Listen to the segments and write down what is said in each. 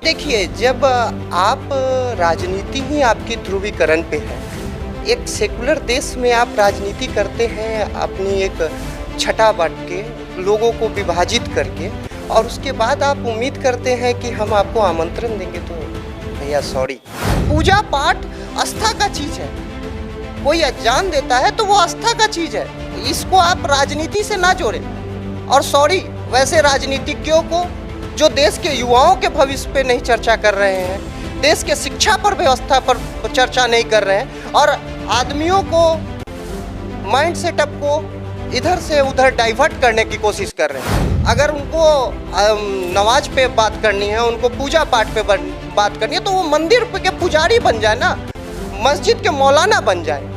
देखिए, जब आप राजनीति ही आपकी ध्रुवीकरण पे है, एक सेकुलर देश में आप राजनीति करते हैं अपनी एक छटा बांट के, लोगों को विभाजित करके, और उसके बाद आप उम्मीद करते हैं कि हम आपको आमंत्रण देंगे, तो भैया सॉरी। पूजा पाठ आस्था का चीज़ है, कोई अज्ञान देता है तो वो आस्था का चीज़ है, इसको आप राजनीति से ना जोड़ें। और सॉरी वैसे राजनीतिज्ञों को जो देश के युवाओं के भविष्य पे नहीं चर्चा कर रहे हैं, देश के शिक्षा पर व्यवस्था पर चर्चा नहीं कर रहे हैं, और आदमियों को माइंड सेटअप को इधर से उधर डाइवर्ट करने की कोशिश कर रहे हैं। अगर उनको नमाज पे बात करनी है, उनको पूजा पाठ पे बात करनी है, तो वो मंदिर के पुजारी बन जाए ना, मस्जिद के मौलाना बन जाए।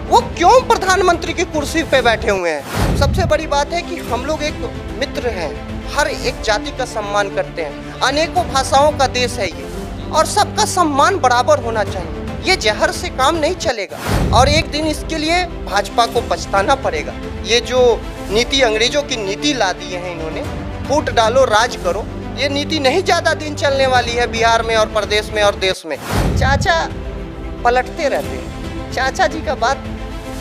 वो क्यों प्रधानमंत्री की कुर्सी पे बैठे हुए हैं? सबसे बड़ी बात है कि हम लोग एक मित्र हैं, हर एक जाति का सम्मान करते हैं, अनेकों भाषाओं का देश है ये, और सबका सम्मान बराबर होना चाहिए। ये जहर से काम नहीं चलेगा, और एक दिन इसके लिए भाजपा को पछताना पड़ेगा। ये जो नीति अंग्रेजों की नीति ला दी है इन्होंने, फूट डालो राज करो, ये नीति नहीं ज़्यादा दिन चलने वाली है बिहार में और प्रदेश में और देश में। चाचा पलटते रहते हैं, चाचा जी का बात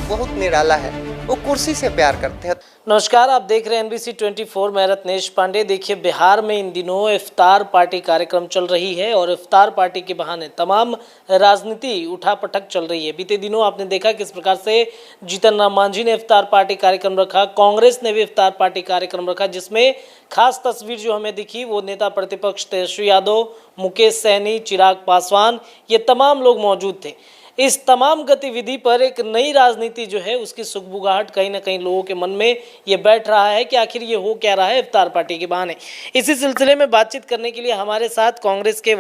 बहुत निराला है, वो कुर्सी से प्यार करते हैं। नमस्कार, आप देख रहे हैं NBC 24, मैं रत्नेश पांडे। देखिए, बिहार में इन दिनों इफ्तार पार्टी कार्यक्रम चल रही है, और इफ्तार पार्टी के बहाने तमाम राजनीति उठापटक चल रही है। बीते दिनों आपने देखा किस प्रकार से जीतन राम मांझी ने इफ्तार पार्टी कार्यक्रम रखा, कांग्रेस ने भी इफ्तार पार्टी कार्यक्रम रखा, जिसमें खास तस्वीर जो हमें दिखी वो नेता प्रतिपक्ष तेजस्वी यादव, मुकेश सहनी, चिराग पासवान, ये तमाम लोग मौजूद थे। इस तमाम गतिविधि पर एक नई राजनीति जो है उसकी सुगबुगाहट कहीं ना कहीं लोगों के मन में ये बैठ रहा है कि आखिर ये हो क्या रहा है इफ्तार पार्टी के बहाने। इसी सिलसिले में बातचीत करने के लिए हमारे साथ कांग्रेस के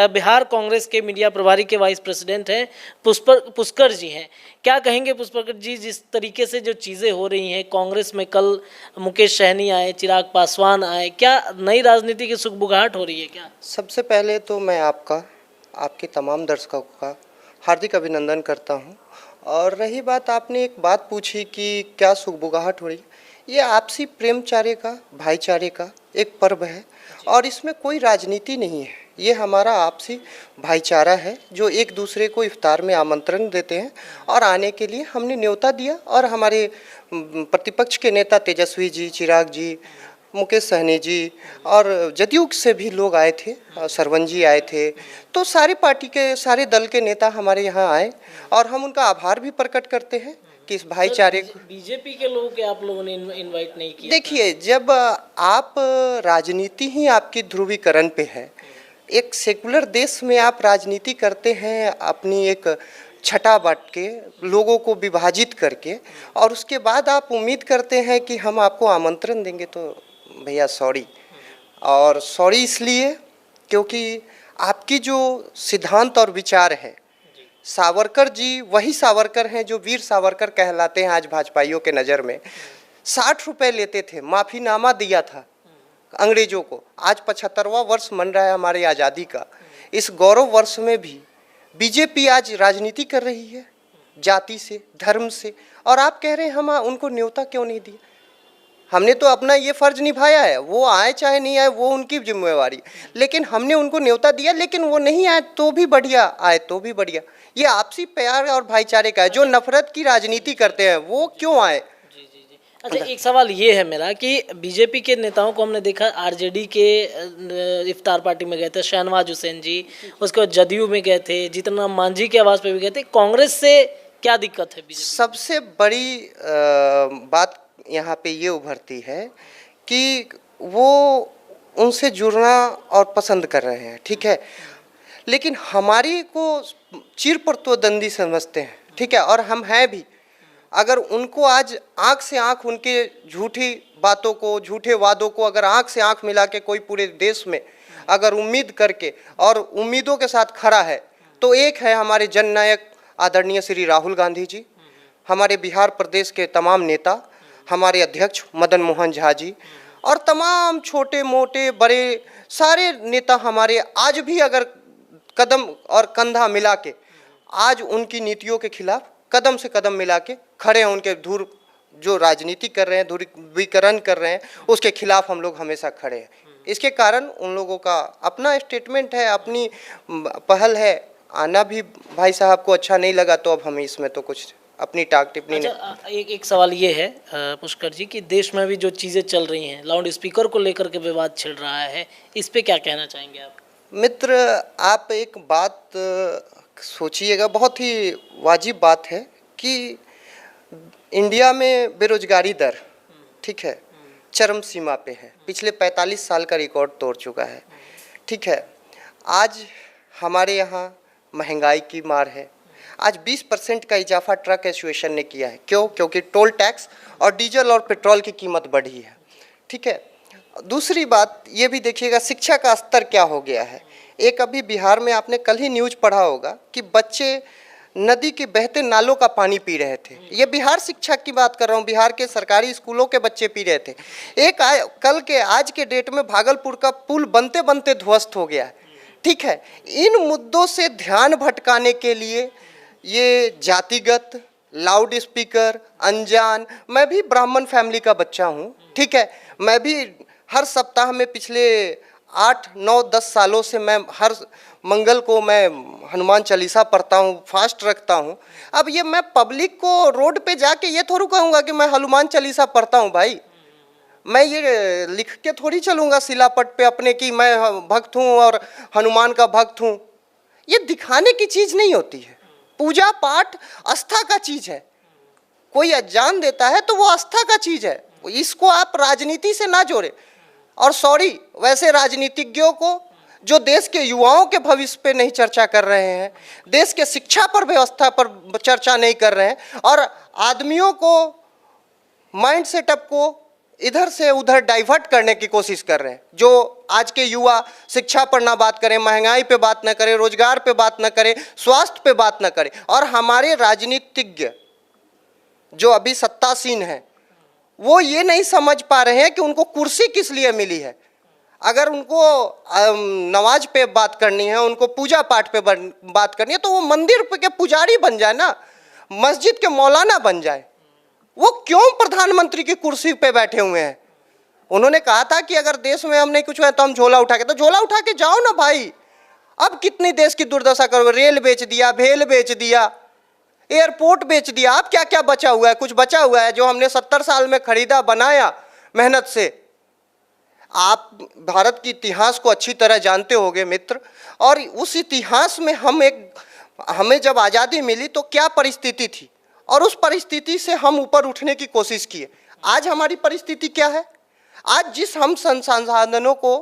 बिहार कांग्रेस के मीडिया प्रभारी के वाइस प्रेसिडेंट हैं पुष्कर जी हैं। क्या कहेंगे पुष्कर जी, जिस तरीके से जो चीज़ें हो रही हैं, कांग्रेस में कल मुकेश सहनी आए, चिराग पासवान आए, क्या नई राजनीति की सुगबुगाहट हो रही है क्या? सबसे पहले तो मैं आपके तमाम दर्शकों का हार्दिक अभिनंदन करता हूं। और रही बात, आपने एक बात पूछी कि क्या सुगबुगाहट हो रही है, ये आपसी प्रेमचारे का, भाईचारे का एक पर्व है, और इसमें कोई राजनीति नहीं है। ये हमारा आपसी भाईचारा है, जो एक दूसरे को इफ्तार में आमंत्रण देते हैं, और आने के लिए हमने न्योता दिया, और हमारे प्रतिपक्ष के नेता तेजस्वी जी, चिराग जी, मुकेश सहनी जी, और जदयू से भी लोग आए थे, सरवन जी आए थे, तो सारी पार्टी के, सारे दल के नेता हमारे यहाँ आए, और हम उनका आभार भी प्रकट करते हैं कि इस भाईचारे को। बीजेपी के लोगों के आप लोगों ने इनवाइट नहीं किया? देखिए, जब आप राजनीति ही आपकी ध्रुवीकरण पे है, एक सेकुलर देश में आप राजनीति करते हैं अपनी एक छटा बांट के, लोगों को विभाजित करके, और उसके बाद आप उम्मीद करते हैं कि हम आपको आमंत्रण देंगे, तो भैया सॉरी। और सॉरी इसलिए क्योंकि आपकी जो सिद्धांत और विचार है, सावरकर जी वही सावरकर हैं जो वीर सावरकर कहलाते हैं आज भाजपाइयों के नज़र में। 60 रुपये लेते थे, माफ़ीनामा दिया था अंग्रेजों को। आज 75वां वर्ष मन रहा है हमारी आज़ादी का। इस गौरव वर्ष में भी बीजेपी आज राजनीति कर रही है जाति से, धर्म से, और आप कह रहे हैं हम उनको न्योता क्यों नहीं दिया। हमने तो अपना ये फ़र्ज निभाया है, वो आए चाहे नहीं आए वो उनकी जिम्मेवारी, लेकिन हमने उनको न्योता दिया, लेकिन वो नहीं आए तो भी बढ़िया, आए तो भी बढ़िया। ये आपसी प्यार और भाईचारे का है। जो नफरत की राजनीति करते हैं वो क्यों आए? जी। अच्छा, एक सवाल ये है मेरा कि बीजेपी के नेताओं को हमने देखा आरजेडी के इफ्तार पार्टी में गए थे, शहनवाज हुसैन जी, उसके बाद जदयू में गए थे, जीतन राम मांझी की आवाज़ पे भी गए थे। कांग्रेस से क्या दिक्कत है बीजेपी? सबसे बड़ी बात यहाँ पे ये उभरती है कि वो उनसे जुड़ना और पसंद कर रहे हैं, ठीक है, लेकिन हमारी को चीर पर तो दंदी समझते हैं, ठीक है, और हम हैं भी। अगर उनको आज आँख से आँख उनके झूठी बातों को, झूठे वादों को अगर आँख से आँख मिला के कोई पूरे देश में अगर उम्मीद करके और उम्मीदों के साथ खड़ा है, तो एक है हमारे जननायक आदरणीय श्री राहुल गांधी जी, हमारे बिहार प्रदेश के तमाम नेता, हमारे अध्यक्ष मदन मोहन झा जी, और तमाम छोटे मोटे बड़े सारे नेता हमारे आज भी अगर कदम और कंधा मिला के आज उनकी नीतियों के खिलाफ कदम से कदम मिला के खड़े हैं। उनके जो राजनीति कर रहे हैं, ध्रुवीकरण कर रहे हैं, उसके खिलाफ हम लोग हमेशा खड़े हैं। इसके कारण उन लोगों का अपना स्टेटमेंट है, अपनी पहल है। आना भी भाई साहब को अच्छा नहीं लगा, तो अब हम इसमें तो कुछ अपनी टाक टिप्पणी नहीं। अच्छा, एक सवाल ये है पुष्कर जी कि देश में भी जो चीज़ें चल रही हैं, लाउड स्पीकर को लेकर के विवाद छिड़ रहा है, इस पे क्या कहना चाहेंगे आप? मित्र, आप एक बात सोचिएगा, बहुत ही वाजिब बात है कि इंडिया में बेरोजगारी दर, ठीक है, चरम सीमा पे है, पिछले 45 साल का रिकॉर्ड तोड़ चुका है, ठीक है। आज हमारे यहाँ महंगाई की मार है। आज 20% का इजाफा ट्रक एसोसिएशन ने किया है। क्यों? क्योंकि टोल टैक्स और डीजल और पेट्रोल की कीमत बढ़ी है, ठीक है। दूसरी बात ये भी देखिएगा, शिक्षा का स्तर क्या हो गया है। एक अभी बिहार में आपने कल ही न्यूज़ पढ़ा होगा कि बच्चे नदी के बहते नालों का पानी पी रहे थे। ये बिहार शिक्षा की बात कर रहा हूँ, बिहार के सरकारी स्कूलों के बच्चे पी रहे थे। कल के आज के डेट में भागलपुर का पुल बनते बनते ध्वस्त हो गया है, ठीक है। इन मुद्दों से ध्यान भटकाने के लिए ये जातिगत लाउड स्पीकर, अनजान, मैं भी ब्राह्मण फैमिली का बच्चा हूँ, ठीक है। मैं भी हर सप्ताह में पिछले 8, 9, 10 सालों से मैं हर मंगल को मैं हनुमान चालीसा पढ़ता हूँ, फास्ट रखता हूँ। अब ये मैं पब्लिक को रोड पे जाके ये थोड़ी कहूँगा कि मैं हनुमान चालीसा पढ़ता हूँ भाई। मैं ये लिख के थोड़ी चलूँगा शिलापट पे अपने कि मैं भक्त हूँ और हनुमान का भक्त हूँ। ये दिखाने की चीज़ नहीं होती है। पूजा पाठ आस्था का चीज़ है। कोई अज्ञान देता है तो वो आस्था का चीज़ है, इसको आप राजनीति से ना जोड़े। और सॉरी, वैसे राजनीतिज्ञों को जो देश के युवाओं के भविष्य पे नहीं चर्चा कर रहे हैं, देश के शिक्षा पर, व्यवस्था पर चर्चा नहीं कर रहे हैं, और आदमियों को माइंड सेटअप को इधर से उधर डाइवर्ट करने की कोशिश कर रहे हैं। जो आज के युवा शिक्षा पर ना बात करें, महंगाई पे बात ना करें, रोजगार पे बात ना करें, स्वास्थ्य पे बात ना करें। और हमारे राजनीतिज्ञ जो अभी सत्तासीन हैं, वो ये नहीं समझ पा रहे हैं कि उनको कुर्सी किस लिए मिली है। अगर उनको नमाज पे बात करनी है, उनको पूजा पाठ पे बात करनी है, तो वो मंदिर पे के पुजारी बन जाए ना, मस्जिद के मौलाना बन जाए। वो क्यों प्रधानमंत्री की कुर्सी पे बैठे हुए हैं? उन्होंने कहा था कि अगर देश में हम नहीं कुछ हुआ तो हम झोला उठा के, तो झोला उठा के जाओ ना भाई। अब कितनी देश की दुर्दशा करोगे? रेल बेच दिया, भेल बेच दिया, एयरपोर्ट बेच दिया। अब क्या क्या बचा हुआ है? कुछ बचा हुआ है जो हमने 70 साल में खरीदा, बनाया मेहनत से? आप भारत के इतिहास को अच्छी तरह जानते होंगे मित्र, और उस इतिहास में हमें जब आज़ादी मिली तो क्या परिस्थिति थी, और उस परिस्थिति से हम ऊपर उठने की कोशिश किए। आज हमारी परिस्थिति क्या है? आज जिस हम संसाधनों को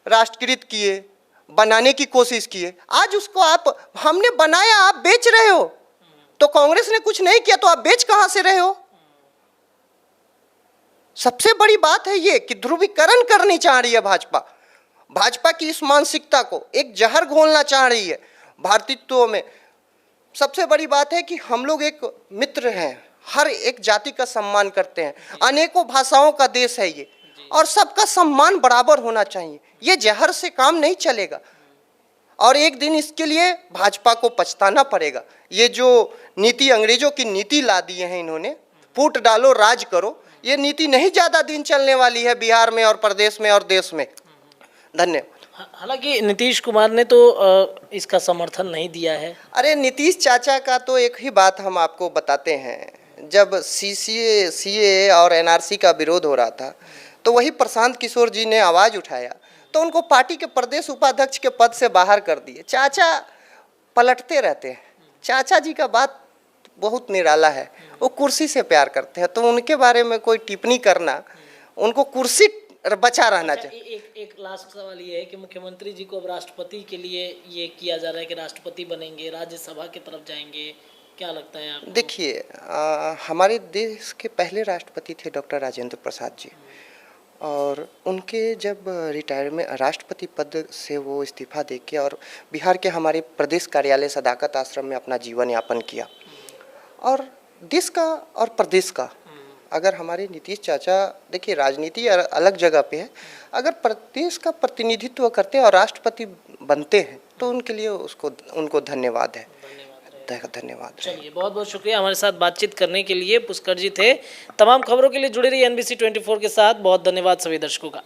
राष्ट्रीयकृत किए, बनाने की कोशिश किए, आज उसको हमने बनाया, आप बेच रहे हो। तो कांग्रेस ने कुछ नहीं किया तो आप बेच कहां से रहे हो? सबसे बड़ी बात है ये कि ध्रुवीकरण करनी चाह रही है भाजपा की इस मानसिकता को एक जहर घोलना चाह रही है भारतीयत्व में। सबसे बड़ी बात है कि हम लोग एक मित्र हैं, हर एक जाति का सम्मान करते हैं, अनेकों भाषाओं का देश है ये, और सबका सम्मान बराबर होना चाहिए। ये जहर से काम नहीं चलेगा, और एक दिन इसके लिए भाजपा को पछताना पड़ेगा। ये जो नीति अंग्रेजों की नीति ला दी है इन्होंने, फूट डालो राज करो, ये नीति नहीं ज़्यादा दिन चलने वाली है बिहार में और प्रदेश में और देश में। धन्यवाद। हालांकि नीतीश कुमार ने तो इसका समर्थन नहीं दिया है। अरे नीतीश चाचा का तो एक ही बात हम आपको बताते हैं, जब CA और NRC का विरोध हो रहा था तो वही प्रशांत किशोर जी ने आवाज़ उठाया तो उनको पार्टी के प्रदेश उपाध्यक्ष के पद से बाहर कर दिए। चाचा पलटते रहते हैं। चाचा जी का बात बहुत निराला है, वो कुर्सी से प्यार करते हैं, तो उनके बारे में कोई टिप्पणी करना, उनको कुर्सी बचा रहना चाहिए। एक लास्ट सवाल ये है कि मुख्यमंत्री जी को अब राष्ट्रपति के लिए ये किया जा रहा है कि राष्ट्रपति बनेंगे, राज्यसभा की तरफ जाएंगे, क्या लगता है आपको? देखिए, हमारे देश के पहले राष्ट्रपति थे डॉक्टर राजेंद्र प्रसाद जी, और उनके जब रिटायरमेंट राष्ट्रपति पद से वो इस्तीफा देके और बिहार के हमारे प्रदेश कार्यालय सदाकत आश्रम में अपना जीवन यापन किया। और देश का और प्रदेश का, अगर हमारे नीतीश चाचा, देखिए राजनीति अलग जगह पे है, अगर प्रदेश का प्रतिनिधित्व करते हैं और राष्ट्रपति बनते हैं तो उनके लिए उनको धन्यवाद है। धन्यवाद। चलिए, बहुत बहुत शुक्रिया हमारे साथ बातचीत करने के लिए। पुष्कर जी थे। तमाम खबरों के लिए जुड़े रहिए NBC 24 के साथ। बहुत धन्यवाद सभी दर्शकों का।